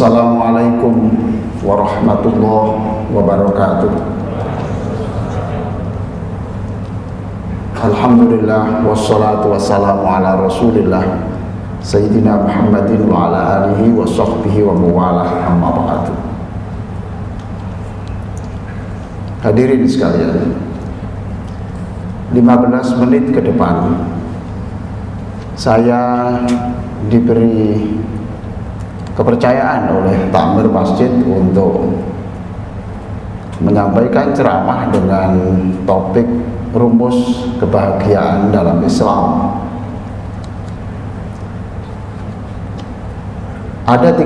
Assalamualaikum warahmatullahi wabarakatuh. Alhamdulillah wassalatu wassalamu ala rasulillah Sayyidina Muhammadin wa ala alihi wa sahbihi wa mawalah, amma ba'du. Hadirin sekalian, 15 menit ke depan saya diberi kepercayaan oleh takmir masjid untuk menyampaikan ceramah dengan topik rumus kebahagiaan dalam Islam. Ada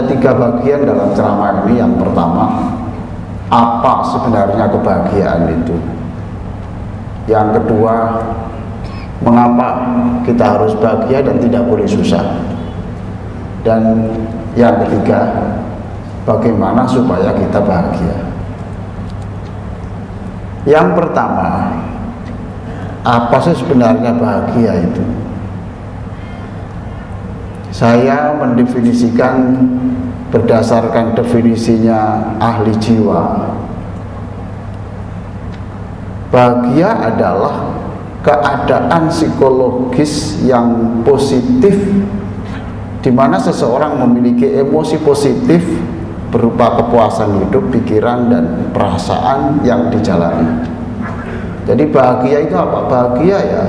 tiga bagian dalam ceramah ini. Yang pertama, apa sebenarnya kebahagiaan itu? Yang kedua, mengapa kita harus bahagia dan tidak boleh susah? Dan yang ketiga, bagaimana supaya kita bahagia? Yang pertama, apa sih sebenarnya bahagia itu? Saya mendefinisikan berdasarkan definisinya ahli jiwa. Bahagia adalah keadaan psikologis yang positif, di mana seseorang memiliki emosi positif berupa kepuasan hidup, pikiran, dan perasaan yang dijalani. Jadi bahagia itu apa? Bahagia ya,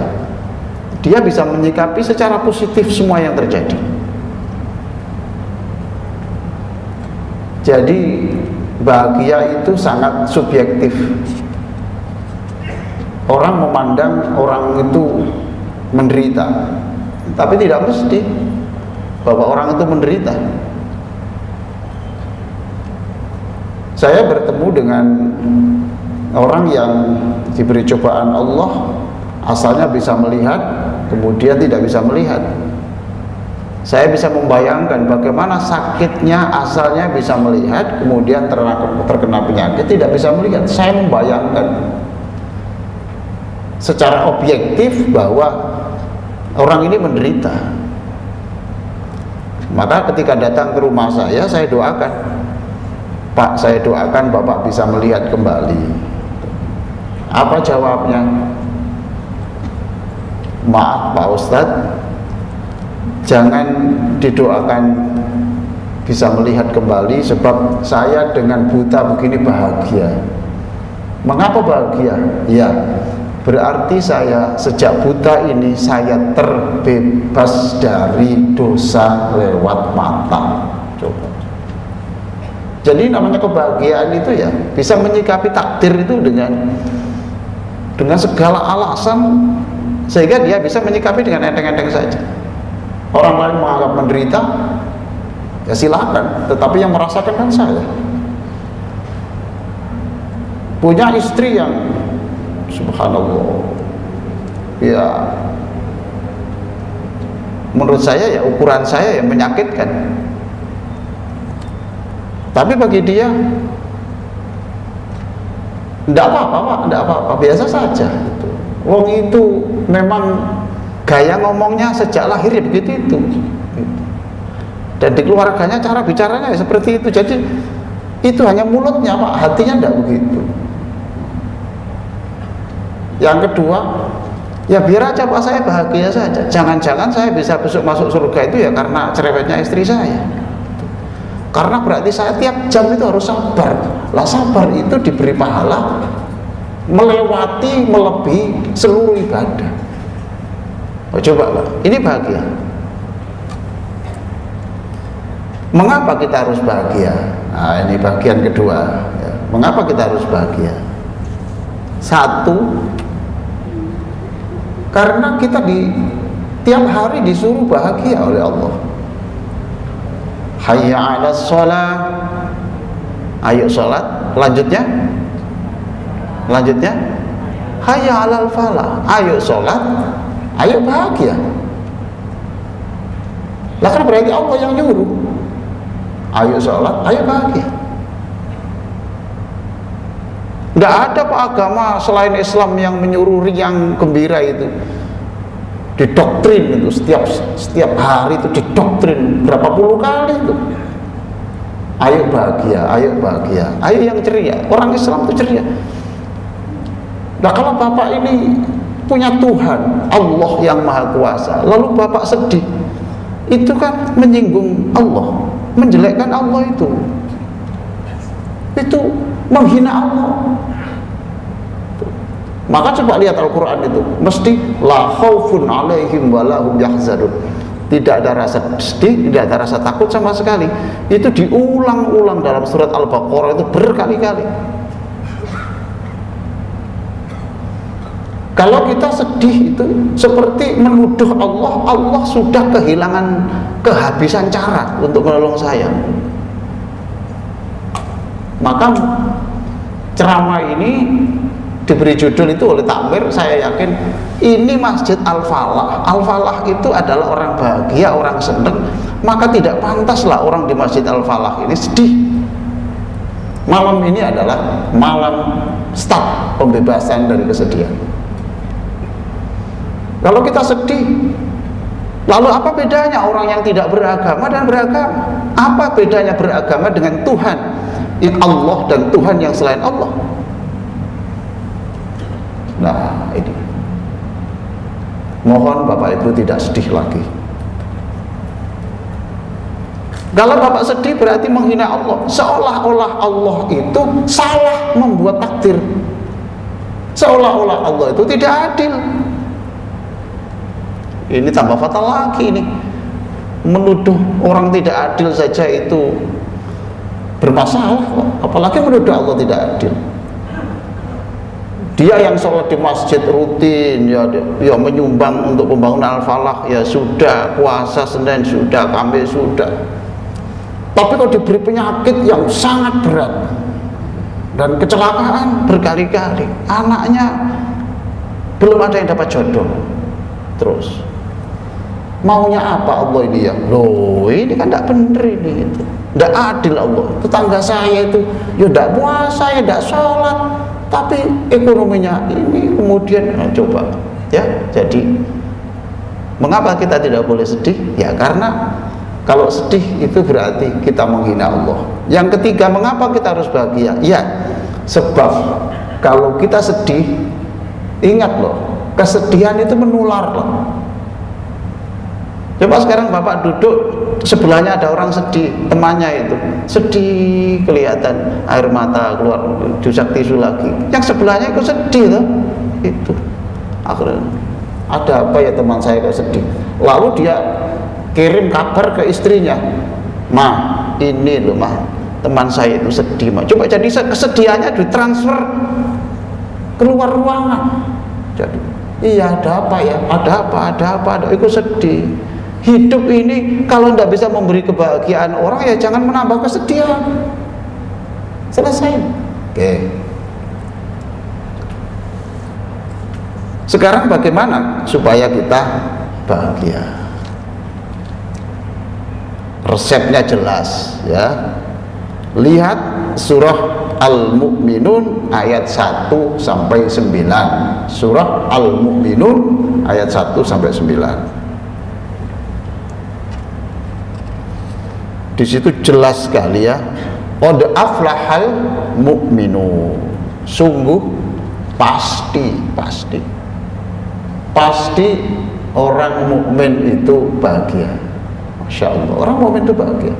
dia bisa menyikapi secara positif semua yang terjadi. Jadi bahagia itu sangat subjektif. Orang memandang orang itu menderita, tapi tidak mesti bahwa orang itu menderita. Saya bertemu dengan orang yang diberi cobaan Allah, asalnya bisa melihat, kemudian tidak bisa melihat. Saya bisa membayangkan bagaimana sakitnya, asalnya bisa melihat, kemudian terkena penyakit tidak bisa melihat. Saya membayangkan secara objektif bahwa orang ini menderita. Maka ketika datang ke rumah saya doakan, Pak, saya doakan Bapak bisa melihat kembali. Apa jawabnya? Maaf Pak Ustadz, jangan didoakan bisa melihat kembali, sebab saya dengan buta begini bahagia. Mengapa bahagia? Ya, berarti saya sejak buta ini saya terbebas dari dosa lewat mata. Coba. Jadi namanya kebahagiaan itu ya bisa menyikapi takdir itu dengan segala alasan, sehingga dia bisa menyikapi dengan enteng-enteng saja. Orang lain menganggap menderita, ya silakan, tetapi yang merasakan kan saya. Punya istri yang subhanallah, ya menurut saya ya ukuran saya yang menyakitkan, tapi bagi dia tidak apa-apa Pak, tidak apa-apa, biasa saja. Wong itu memang gaya ngomongnya sejak lahir ya begitu itu, dan di keluarganya cara bicaranya ya seperti itu. Jadi itu hanya mulutnya Pak, hatinya tidak begitu. Yang kedua, ya biar aja Pak, saya bahagia saja. Jangan-jangan saya bisa besok masuk surga itu ya karena cerewetnya istri saya. Karena berarti saya tiap jam itu harus sabar. Lah sabar itu diberi pahala melebihi seluruh ibadah. Oh, coba Pak, ini bahagia. Mengapa kita harus bahagia? Nah, ini bagian kedua ya. Mengapa kita harus bahagia? Satu, karena kita tiap hari disuruh bahagia oleh Allah. Hayya 'alas shalah, ayo sholat. Lanjutnya hayya 'alal falah, ayo sholat, ayo bahagia. Lah kan berarti Allah yang nyuruh, ayo sholat, ayo bahagia. Tidak ada Pak agama selain Islam yang menyuruh riang gembira itu. didoktrin itu setiap hari itu didoktrin berapa puluh kali itu. Ayo bahagia, ayo bahagia, ayo yang ceria. Orang Islam itu ceria. Nah kalau bapak ini punya Tuhan Allah yang Maha Kuasa, lalu bapak sedih, itu kan menyinggung Allah, menjelekkan Allah, itu menghina Allah. Maka coba lihat Al-Quran itu, mesti la khaufun alaihim wa lahum yahzanun. Tidak ada rasa sedih, tidak ada rasa takut sama sekali. Itu diulang-ulang dalam surat Al-Baqarah itu berkali-kali. Kalau kita sedih itu seperti menuduh Allah, Allah sudah kehabisan cara untuk menolong saya. Maka ceramah ini diberi judul itu oleh takmir, saya yakin ini Masjid Al-Falah. Al-Falah itu adalah orang bahagia, orang senang. Maka tidak pantaslah orang di Masjid Al-Falah ini sedih. Malam ini adalah malam start pembebasan dari kesedihan. Kalau kita sedih, lalu apa bedanya orang yang tidak beragama dan beragama? Apa bedanya beragama dengan Tuhan yang Allah dan Tuhan yang selain Allah? Nah ini, mohon Bapak Ibu tidak sedih lagi. Kalau Bapak sedih berarti menghina Allah, seolah-olah Allah itu salah membuat takdir, seolah-olah Allah itu tidak adil. Ini tambah fatal lagi ini, menuduh orang tidak adil saja itu bermasalah, apalagi menuduh Allah tidak adil. Dia yang sholat di masjid rutin, ya menyumbang untuk pembangunan Al-Falah, ya sudah, puasa Senin sudah, Kamis sudah. Tapi kalau diberi penyakit yang sangat berat dan kecelakaan berkali-kali, anaknya belum ada yang dapat jodoh, terus maunya apa Allah ini ya? Loh ini kan tidak benar ini, itu tidak adil Allah. Tetangga saya itu ya tidak puasa, ya tidak sholat, tapi ekonominya ini kemudian coba ya. Jadi mengapa kita tidak boleh sedih? Ya karena kalau sedih itu berarti kita menghina Allah. Yang ketiga, mengapa kita harus bahagia? Ya sebab kalau kita sedih, ingat loh, kesedihan itu menular loh. Coba sekarang Bapak duduk, sebelahnya ada orang sedih, temannya itu sedih, kelihatan air mata keluar, jusak tisu lagi. Yang sebelahnya ikut sedih loh. Itu akhirnya ada apa ya teman saya kok sedih. Lalu dia kirim kabar ke istrinya, "Ma, ini loh Ma, teman saya itu sedih Ma." Coba jadi kesedihannya ditransfer keluar ruangan. Jadi iya ada apa ya? Ada apa? Ikut sedih. Hidup ini kalau tidak bisa memberi kebahagiaan orang, ya jangan menambah kesedihan. Selesai. Oke. Sekarang bagaimana supaya kita bahagia? Resepnya jelas ya. Lihat surah Al-Mu'minun ayat 1 sampai 9. Surah Al-Mu'minun ayat 1 sampai 9. Di situ jelas sekali ya. Qad aflahal mu'minun. Sungguh pasti orang mukmin itu bahagia. Masya Allah, orang mukmin itu bahagia.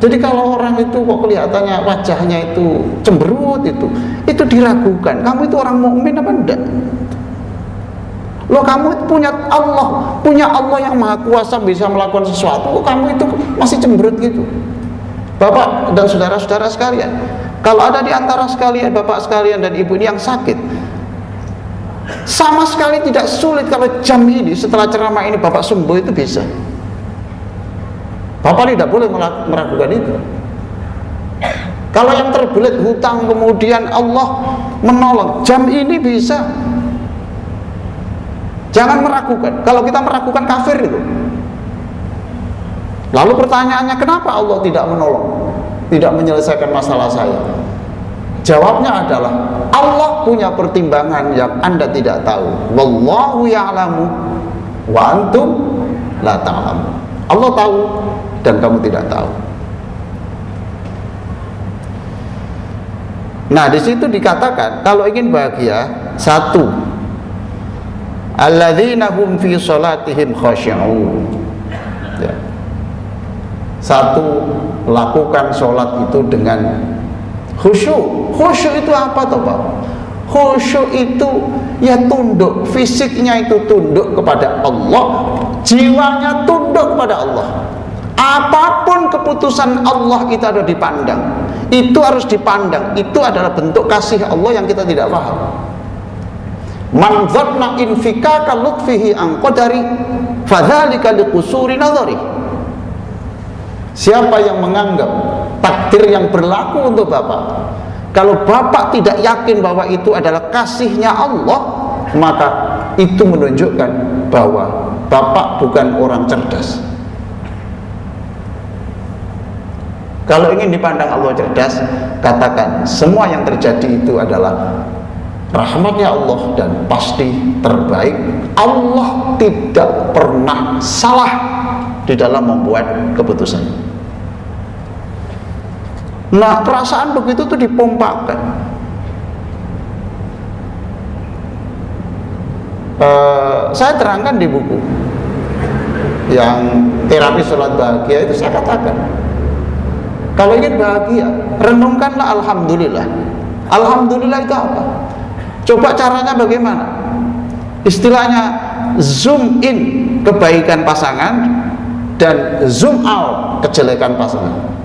Jadi kalau orang itu kok kelihatannya wajahnya itu cemberut, itu diragukan. Kamu itu orang mukmin apa enggak? Loh kamu punya Allah yang Maha Kuasa bisa melakukan sesuatu, kok kamu itu masih cemberut gitu? Bapak dan saudara-saudara sekalian, kalau ada di antara sekalian, bapak sekalian dan ibu ini yang sakit, sama sekali tidak sulit kalau jam ini setelah ceramah ini bapak sembuh, itu bisa. Bapak tidak boleh meragukan itu. Kalau yang terbelit hutang kemudian Allah menolong, jam ini bisa. Jangan meragukan. Kalau kita meragukan, kafir itu. Lalu pertanyaannya, kenapa Allah tidak menolong, tidak menyelesaikan masalah saya? Jawabnya adalah Allah punya pertimbangan yang Anda tidak tahu. Wallahu ya'lamu wa antum la ta'lamun. Allah tahu dan kamu tidak tahu. Nah, di situ dikatakan kalau ingin bahagia, satu, alladzina hum fi sholatihim khashi'un. Ya. Satu, lakukan sholat itu dengan khusyuk. Khusyuk itu apa toh Pak? Khusyuk itu ya tunduk, fisiknya itu tunduk kepada Allah, jiwanya tunduk kepada Allah. Apapun keputusan Allah itu ada dipandang, itu harus dipandang. Itu adalah bentuk kasih Allah yang kita tidak paham. Man dhanna infikaka lutfihi an qadari fadzalika liqusuri nadhari. Siapa yang menganggap takdir yang berlaku untuk Bapak, kalau Bapak tidak yakin bahwa itu adalah kasihnya Allah, maka itu menunjukkan bahwa Bapak bukan orang cerdas. Kalau ingin dipandang Allah cerdas, katakan semua yang terjadi itu adalah rahmatnya Allah dan pasti terbaik. Allah tidak pernah salah di dalam membuat keputusan. Nah, perasaan begitu tuh dipompakan. Saya terangkan di buku yang terapi sholat bahagia itu, saya katakan kalau ingin bahagia, renungkanlah alhamdulillah. Alhamdulillah itu apa? Coba caranya bagaimana? Istilahnya zoom in kebaikan pasangan dan zoom out kejelekan pasangan.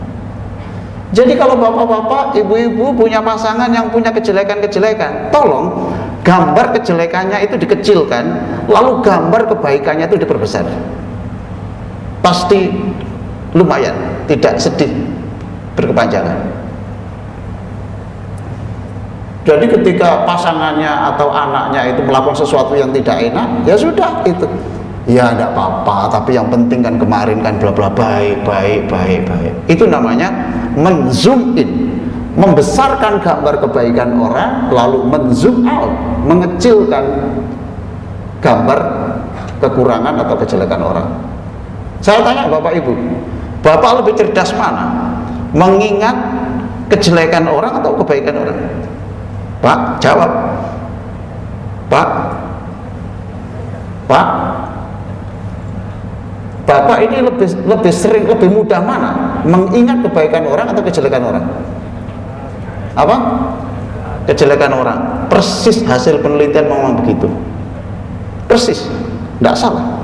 Jadi kalau bapak-bapak, ibu-ibu punya pasangan yang punya kejelekan-kejelekan, tolong gambar kejelekannya itu dikecilkan, lalu gambar kebaikannya itu diperbesar. Pasti lumayan, tidak sedih berkepanjangan. Jadi ketika pasangannya atau anaknya itu melakukan sesuatu yang tidak enak, ya sudah itu. Ya tidak apa-apa, tapi yang penting kan kemarin kan bla bla baik. Itu namanya menzoom in, membesarkan gambar kebaikan orang, lalu menzoom out, mengecilkan gambar kekurangan atau kejelekan orang. Saya tanya Bapak Ibu, Bapak lebih cerdas mana? Mengingat kejelekan orang atau kebaikan orang? Pak, jawab. Pak, Bapak ini lebih sering, lebih mudah mana? Mengingat kebaikan orang atau kejelekan orang? Apa? Kejelekan orang. Persis hasil penelitian memang begitu. Persis, tidak salah.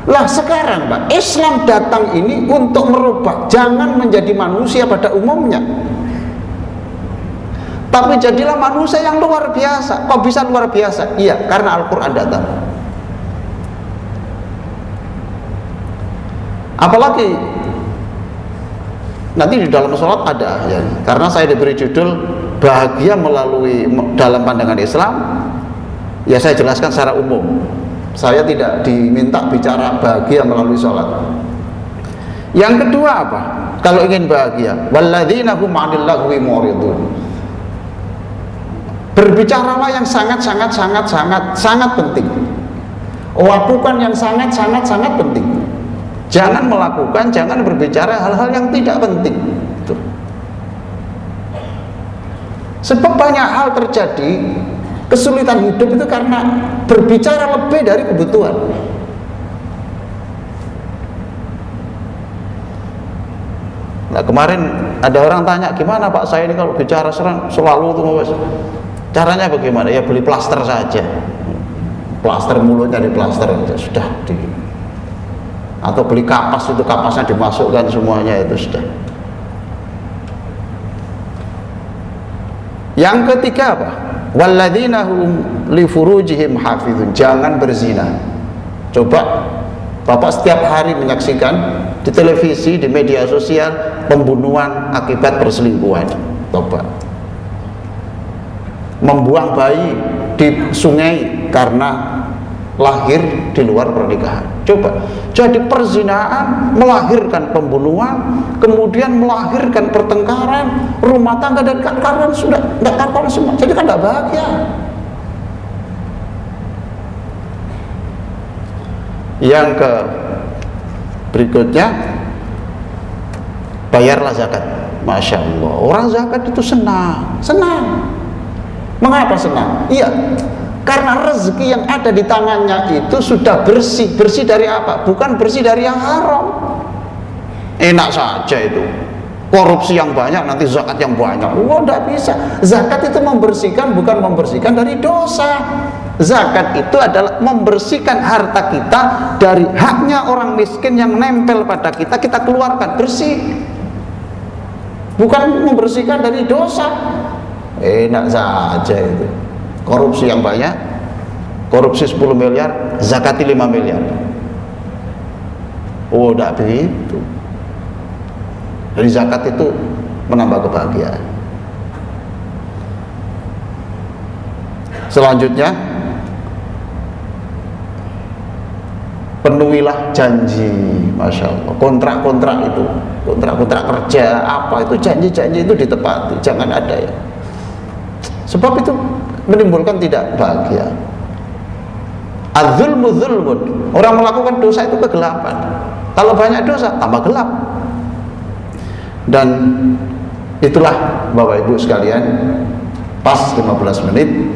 Lah sekarang Pak, Islam datang ini untuk merubah, jangan menjadi manusia pada umumnya, tapi jadilah manusia yang luar biasa. Kok bisa luar biasa? Iya, karena Al-Quran datang. Apalagi nanti di dalam sholat ada ya, karena saya diberi judul bahagia melalui dalam pandangan Islam, ya saya jelaskan secara umum. Saya tidak diminta bicara bahagia melalui sholat. Yang kedua apa? Kalau ingin bahagia, walladzina hum 'anil lagwi mu'ridun. Berbicaralah yang sangat penting. Lakukan yang sangat penting. Jangan melakukan, jangan berbicara hal-hal yang tidak penting. Tuh. Sebab banyak hal terjadi, kesulitan hidup itu karena berbicara lebih dari kebutuhan. Nah kemarin ada orang tanya, gimana Pak saya ini kalau bicara selalu tuh caranya bagaimana? Ya beli plaster saja, plaster mulutnya di plaster aja sudah di, atau beli kapas, itu kapasnya dimasukkan semuanya, itu sudah. Yang ketiga apa? Walladzina hum li furujihim hafizun. Jangan berzina. Coba Bapak setiap hari menyaksikan di televisi, di media sosial pembunuhan akibat perselingkuhan. Coba membuang bayi di sungai karena lahir di luar pernikahan. Coba, jadi perzinahan melahirkan pembunuhan, kemudian melahirkan pertengkaran, rumah tangga dan kawan sudah tidak kawan semua. Jadi kan tidak bahagia. Yang ke berikutnya, bayarlah zakat. Masya Allah, orang zakat itu senang. Mengapa senang? Iya, karena rezeki yang ada di tangannya itu sudah bersih. Bersih dari apa? Bukan bersih dari yang haram. Enak saja itu, korupsi yang banyak, nanti zakat yang banyak. Tidak bisa. Zakat itu membersihkan, bukan membersihkan dari dosa. Zakat itu adalah membersihkan harta kita dari haknya orang miskin yang nempel pada kita, kita keluarkan bersih, bukan membersihkan dari dosa. Enak saja itu, korupsi yang banyak, korupsi 10 miliar, zakati 5 miliar. Oh, tidak begitu. Jadi zakat itu menambah kebahagiaan. Selanjutnya, penuhilah janji. Masya Allah, kontrak-kontrak itu, kontrak-kontrak kerja apa itu, janji-janji itu ditepati, jangan ada ya. Sebab itu menimbulkan tidak bahagia. Az-zulmu zulmun, orang melakukan dosa itu kegelapan. Kalau banyak dosa tambah gelap. Dan itulah Bapak Ibu sekalian, pas 15 menit,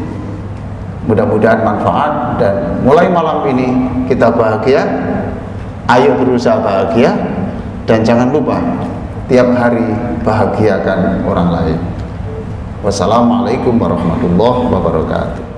mudah-mudahan manfaat. Dan mulai malam ini kita bahagia. Ayo berusaha bahagia, dan jangan lupa tiap hari bahagiakan orang lain. Wassalamualaikum warahmatullahi wabarakatuh.